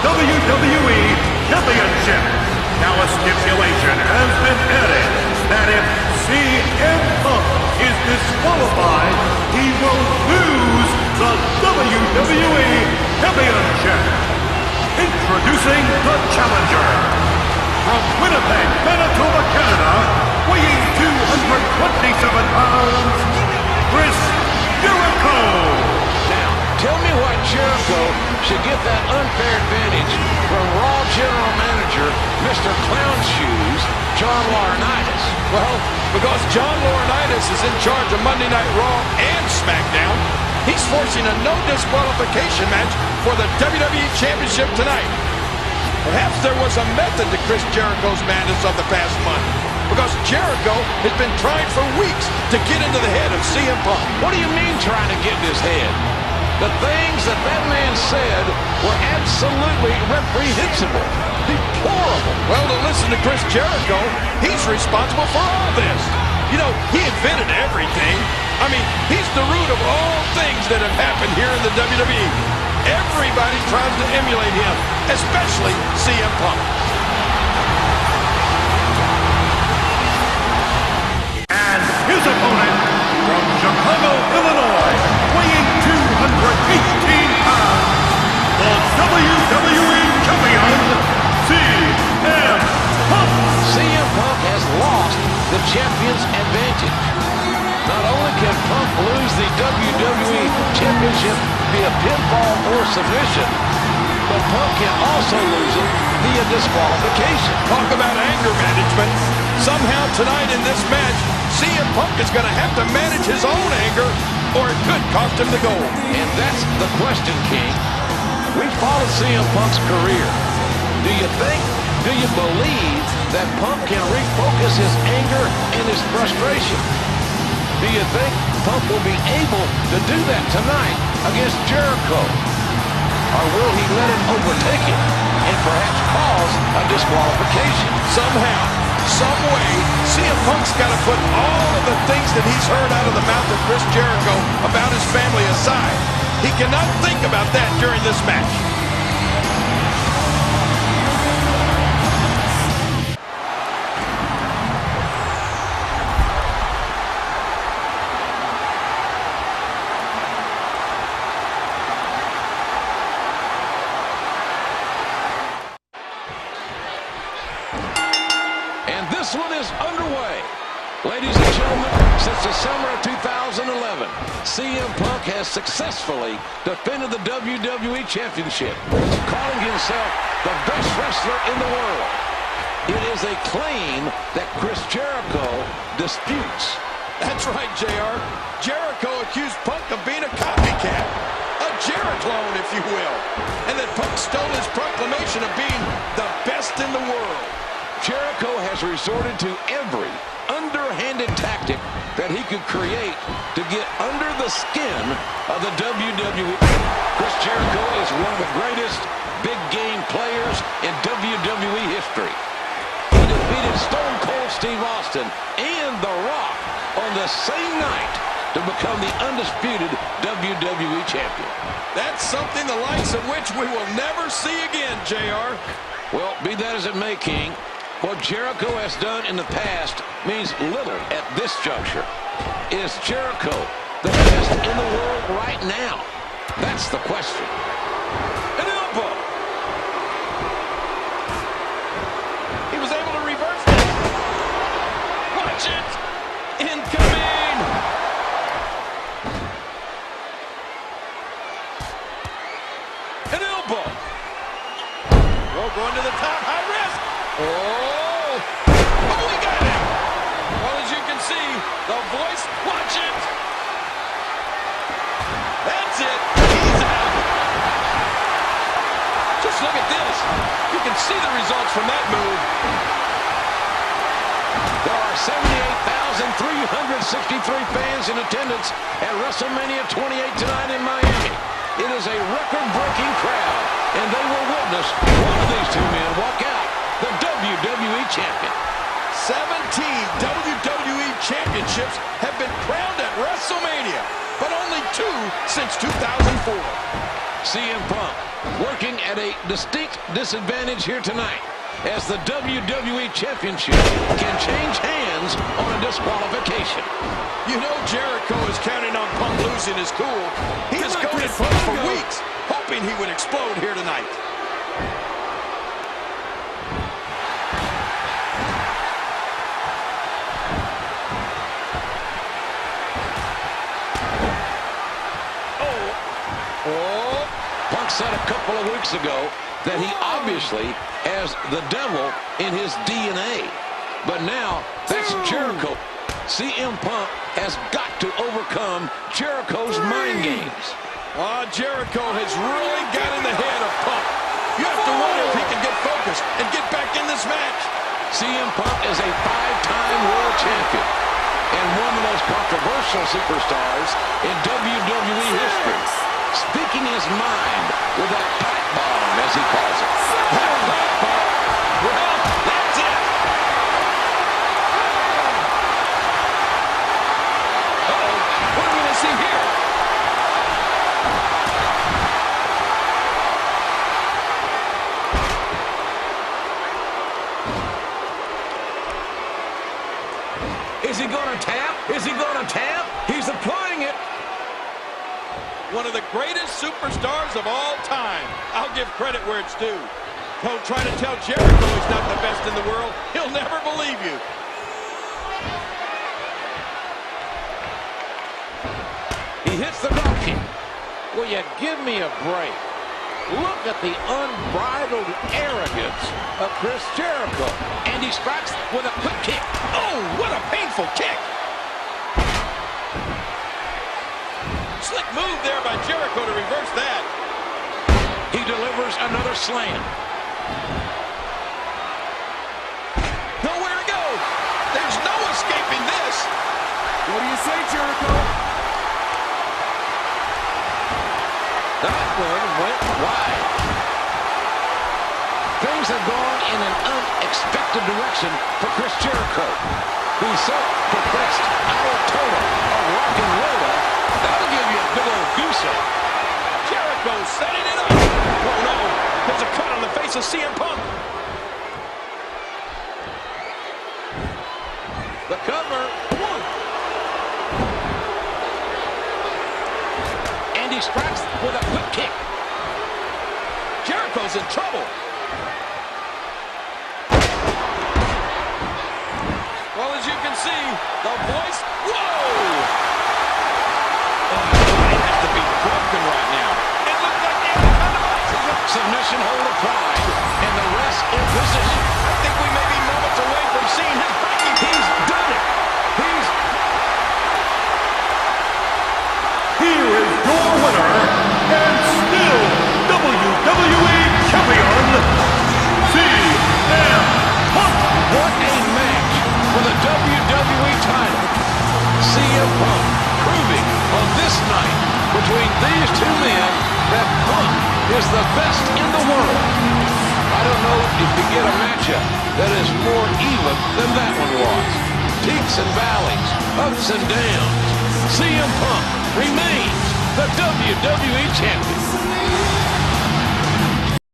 WWE Championship. Now a stipulation has been added that if CM Punk is disqualified, he will lose the WWE Championship. Introducing the challenger. From Winnipeg, Manitoba, Canada, weighing 227 pounds, Chris Jericho. Now, tell me why Jericho should get that unfair advantage from Raw General Manager, Mr. Clown Shoes, John Laurinaitis. Well, because John Laurinaitis is in charge of Monday Night Raw and SmackDown, he's forcing a no disqualification match for the WWE Championship tonight. Perhaps there was a method to Chris Jericho's madness of the past month, because Jericho has been trying for weeks to get into the head of CM Punk. What do you mean trying to get in his head? The things that man said were absolutely reprehensible, deplorable. Well, to listen to Chris Jericho, he's responsible for all this. You know, he invented everything. I mean, he's the root of all things that have happened here in the WWE. Everybody tries to emulate him, especially CM Punk. And his opponent from Chicago, Illinois, weighing 218 pounds, the WWE Champion, CM Punk. CM Punk has lost the champion's advantage. Not only can Punk lose the WWE Championship via pinfall or submission, but Punk can also lose it via disqualification. Talk about anger management. Somehow tonight in this match, CM Punk is going to have to manage his own anger, or it could cost him the gold. And that's the question, King. We followed CM Punk's career. Do you believe that Punk can refocus his anger and his frustration? Do you think Punk will be able to do that tonight against Jericho? Or will he let it overtake him and perhaps cause a disqualification? Somehow, some way, CM Punk's got to put all of the things that he's heard out of the mouth of Chris Jericho about his family aside. He cannot think about that during this match. This one is underway. Ladies and gentlemen, since the summer of 2011, CM Punk has successfully defended the WWE Championship, calling himself the best wrestler in the world. It is a claim that Chris Jericho disputes. That's right, JR. Jericho accused Punk of being a copycat, a Jeri-clone, if you will, and that Punk stole his proclamation of being the best in the world. Jericho has resorted to every underhanded tactic that he could create to get under the skin of the WWE. Chris Jericho is one of the greatest big game players in WWE history. He defeated Stone Cold Steve Austin and The Rock on the same night to become the undisputed WWE champion. That's something the likes of which we will never see again, JR. Well, be that as it may, King, what Jericho has done in the past means little at this juncture. Is Jericho the best in the world right now? That's the question. An elbow. He was able to reverse it. Watch it. Incoming. An elbow. Well, going to the top. High risk. Oh, he got him. Well, as you can see, the voice, watch it. That's it. He's out. Just look at this. You can see the results from that move. There are 78,363 fans in attendance at WrestleMania 28 tonight in Miami. It is a record-breaking crowd, and they will witness one of these two men walk out the WWE champion. 17 WWE championships have been crowned at WrestleMania, but only 2 since 2004. CM Punk working at a distinct disadvantage here tonight, as the WWE Championship can change hands on a disqualification. You know Jericho is counting on Punk losing his cool. He has goaded Punk for weeks, hoping he would explode here tonight. Punk said a couple of weeks ago that he obviously has the devil in his DNA. But now, that's Jericho. CM Punk has got to overcome Jericho's mind games. Jericho has really got in the head of Punk. You have to wonder if he can get focused and get back in this match. CM Punk is a 5-time world champion and one of the most controversial superstars in WWE history. Speaking his mind with that pipe bomb, as he calls it. That pipe bomb. Well, that's it. Uh-oh. What are we going to see here? Is he going to tap? Is he going to tap? He's applying it. One of the greatest superstars of all time. I'll give credit where it's due. Don't try to tell Jericho he's not the best in the world. He'll never believe you. He hits the drop kick. Will you give me a break? Look at the unbridled arrogance of Chris Jericho. And he strikes with a quick kick. Oh, what a painful kick. Slick move there by Jericho to reverse that. He delivers another slam. Nowhere to go. There's no escaping this. What do you say, Jericho? That one went wide. Things have gone in an unexpected direction for Chris Jericho. He's so perplexed out of total of rock and roller. That'll give you a big old goose egg. Jericho setting it up. Oh, no. There's a cut on the face of CM Punk. The cover. One. And he strikes with a quick kick. Jericho's in trouble. Well, as you can see, the voice. Whoa! It has to be broken right now. It looks like the Submission hold applied, and the rest in position. I think we may be moments away from seeing his breaking. He's done it. Here is your winner, and still WWE Champion, CM Punk. What a match for the WWE title. CM Punk proving on this night between these two men that Punk is the best in the world. I don't know if you get a matchup that is more even than that one was. Peaks and valleys, ups and downs. CM Punk remains the WWE Champion.